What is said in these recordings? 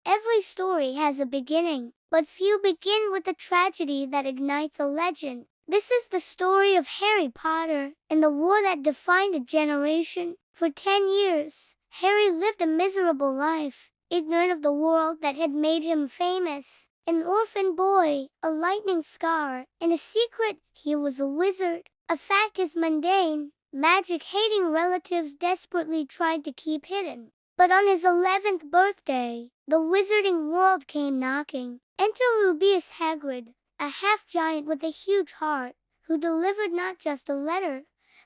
Every story has a beginning, but few begin with a tragedy that ignites a legend. This is the story of Harry Potter and the war that defined a generation. For 10 years, Harry lived a miserable life, ignorant of the world that had made him famous. An orphan boy, a lightning scar, and a secret: he was a wizard. A fact his mundane, magic-hating relatives desperately tried to keep hidden. But on his 11th birthday, the wizarding world came knocking. Enter Rubeus Hagrid, a half-giant with a huge heart, who delivered not just a letter,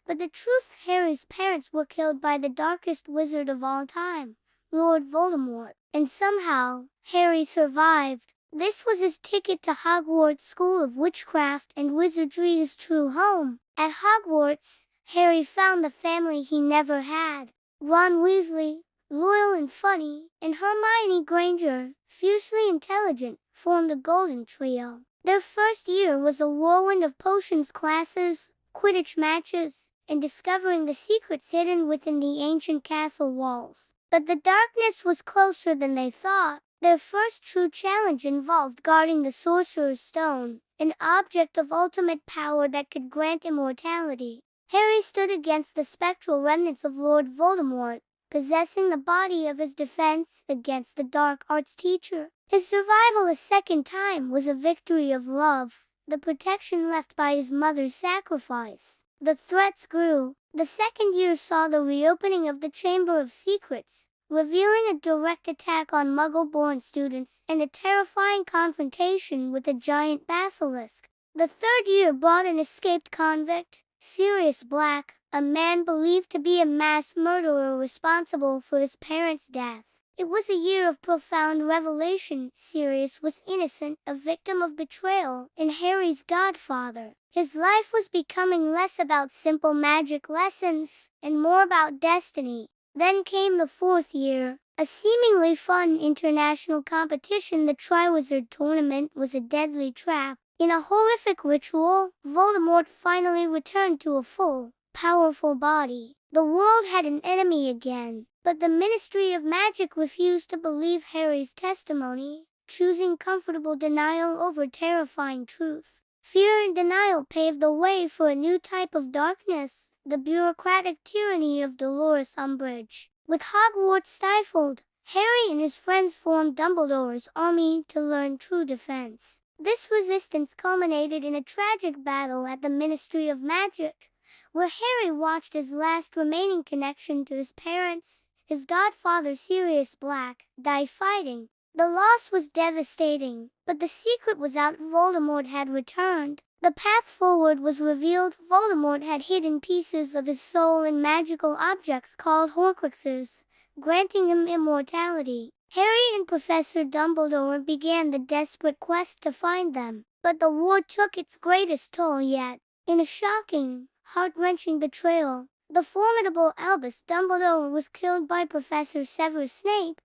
but the truth: Harry's parents were killed by the darkest wizard of all time, Lord Voldemort. And somehow, Harry survived. This was his ticket to Hogwarts School of Witchcraft and Wizardry, his true home. At Hogwarts, Harry found the family he never had. Ron Weasley, loyal and funny, and Hermione Granger, fiercely intelligent, formed a golden trio. Their first year was a whirlwind of potions classes, Quidditch matches, and discovering the secrets hidden within the ancient castle walls. But the darkness was closer than they thought. Their first true challenge involved guarding the Sorcerer's Stone, an object of ultimate power that could grant immortality. Harry stood against the spectral remnants of Lord Voldemort, possessing the body of his defense against the dark arts teacher. His survival a second time was a victory of love, the protection left by his mother's sacrifice. The threats grew. The second year saw the reopening of the Chamber of Secrets, revealing a direct attack on Muggle-born students and a terrifying confrontation with a giant basilisk. The third year brought an escaped convict, Sirius Black, a man believed to be a mass murderer responsible for his parents' death. It was a year of profound revelation. Sirius was innocent, a victim of betrayal, and Harry's godfather. His life was becoming less about simple magic lessons and more about destiny. Then came the fourth year, a seemingly fun international competition. The Triwizard Tournament was a deadly trap. In a horrific ritual, Voldemort finally returned to a full, powerful body. The world had an enemy again, but the Ministry of Magic refused to believe Harry's testimony, choosing comfortable denial over terrifying truth. Fear and denial paved the way for a new type of darkness, the bureaucratic tyranny of Dolores Umbridge. With Hogwarts stifled, Harry and his friends formed Dumbledore's army to learn true defense. This resistance culminated in a tragic battle at the Ministry of Magic, where Harry watched his last remaining connection to his parents, his godfather Sirius Black, die fighting. The loss was devastating, but the secret was out: Voldemort had returned. The path forward was revealed. Voldemort had hidden pieces of his soul in magical objects called Horcruxes, granting him immortality. Harry and Professor Dumbledore began the desperate quest to find them, but the war took its greatest toll yet. In a shocking, heart-wrenching betrayal, the formidable Albus Dumbledore was killed by Professor Severus Snape,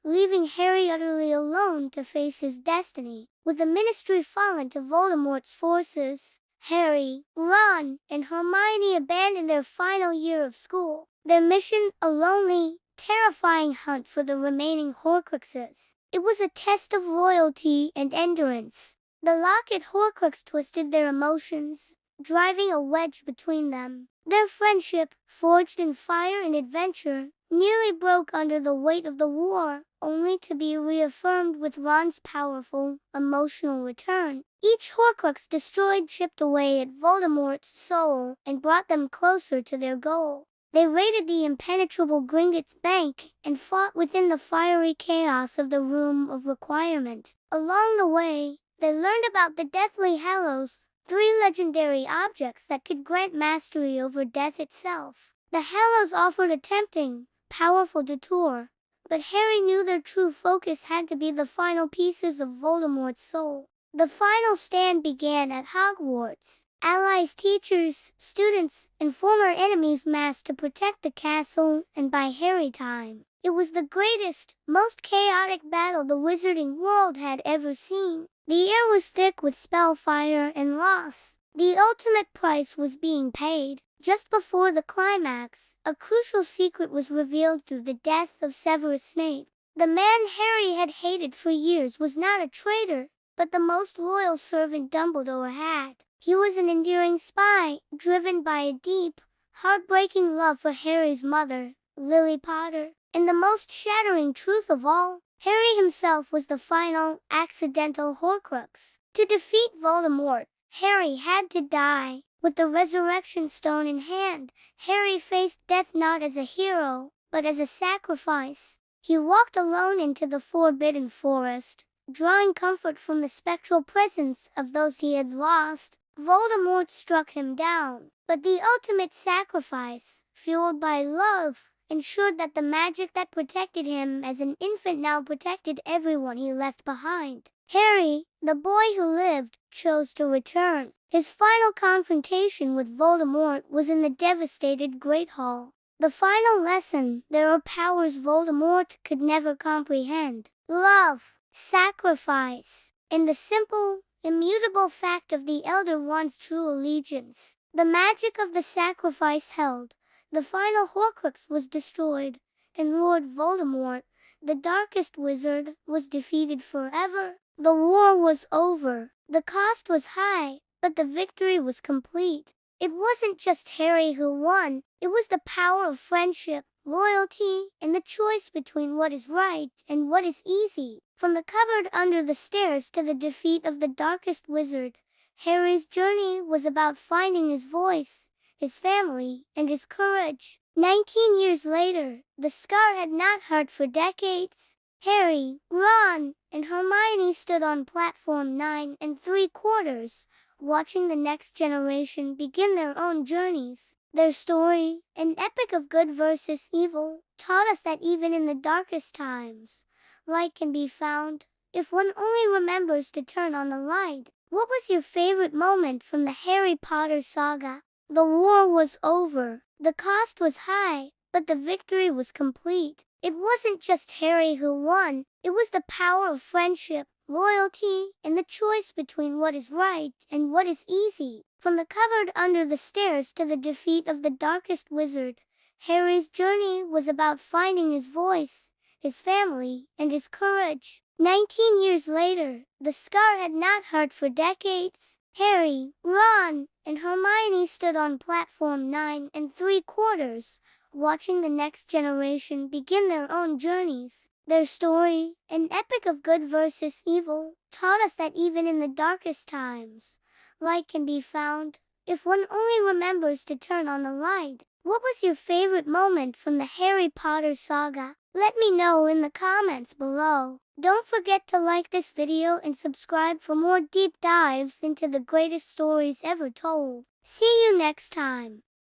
leaving Harry utterly alone to face his destiny. With the Ministry fallen to Voldemort's forces, Harry, Ron, and Hermione abandoned their final year of school. Their mission, a lonely, terrifying hunt for the remaining Horcruxes. It was a test of loyalty and endurance. The locket Horcrux twisted their emotions, driving a wedge between them. Their friendship, forged in fire and adventure, nearly broke under the weight of the war, only to be reaffirmed with Ron's powerful, emotional return. Each Horcrux destroyed chipped away at Voldemort's soul and brought them closer to their goal. They raided the impenetrable Gringotts Bank and fought within the fiery chaos of the Room of Requirement. Along the way, they learned about the Deathly Hallows, 3 legendary objects that could grant mastery over death itself. The Hallows offered a tempting, powerful detour, but Harry knew their true focus had to be the final pieces of Voldemort's soul. The final stand began at Hogwarts. Allies, teachers, students, and former enemies massed to protect the castle, and by Harry time, it was the greatest, most chaotic battle the wizarding world had ever seen. The air was thick with spellfire and loss. The ultimate price was being paid. Just before the climax, a crucial secret was revealed through the death of Severus Snape. The man Harry had hated for years was not a traitor, but the most loyal servant Dumbledore had. He was an enduring spy, driven by a deep, heartbreaking love for Harry's mother, Lily Potter. And the most shattering truth of all, Harry himself was the final, accidental Horcrux. To defeat Voldemort, Harry had to die. With the Resurrection Stone in hand, Harry faced death not as a hero, but as a sacrifice. He walked alone into the Forbidden Forest, drawing comfort from the spectral presence of those he had lost. Voldemort struck him down, but the ultimate sacrifice, fueled by love, ensured that the magic that protected him as an infant now protected everyone he left behind. Harry, the boy who lived, chose to return. His final confrontation with Voldemort was in the devastated Great Hall. The final lesson: there are powers Voldemort could never comprehend. Love, sacrifice, and the simple, immutable fact of the Elder One's true allegiance. The magic of the sacrifice held. The final Horcrux was destroyed, and Lord Voldemort, the darkest wizard, was defeated forever. The war was over. The cost was high, but the victory was complete. It wasn't just Harry who won, it was the power of friendship, loyalty, and the choice between what is right and what is easy. From the cupboard under the stairs to the defeat of the darkest wizard, Harry's journey was about finding his voice, his family, and his courage. 19 years later, the scar had not hurt for decades. Harry, Ron, and Hermione stood on platform 9 3/4, watching the next generation begin their own journeys. Their story, an epic of good versus evil, taught us that even in the darkest times, light can be found, if one only remembers to turn on the light. What was your favorite moment from the Harry Potter saga? The war was over. The cost was high, but the victory was complete. It wasn't just Harry who won, it was the power of friendship, loyalty, and the choice between what is right and what is easy. From the cupboard under the stairs to the defeat of the darkest wizard, Harry's journey was about finding his voice, his family, and his courage. 19 years later, the scar had not hurt for decades. Harry, Ron, and Hermione stood on platform 9 3/4, watching the next generation begin their own journeys. Their story, an epic of good versus evil, taught us that even in the darkest times, light can be found, if one only remembers to turn on the light. What was your favorite moment from the Harry Potter saga? Let me know in the comments below. Don't forget to like this video and subscribe for more deep dives into the greatest stories ever told. See you next time.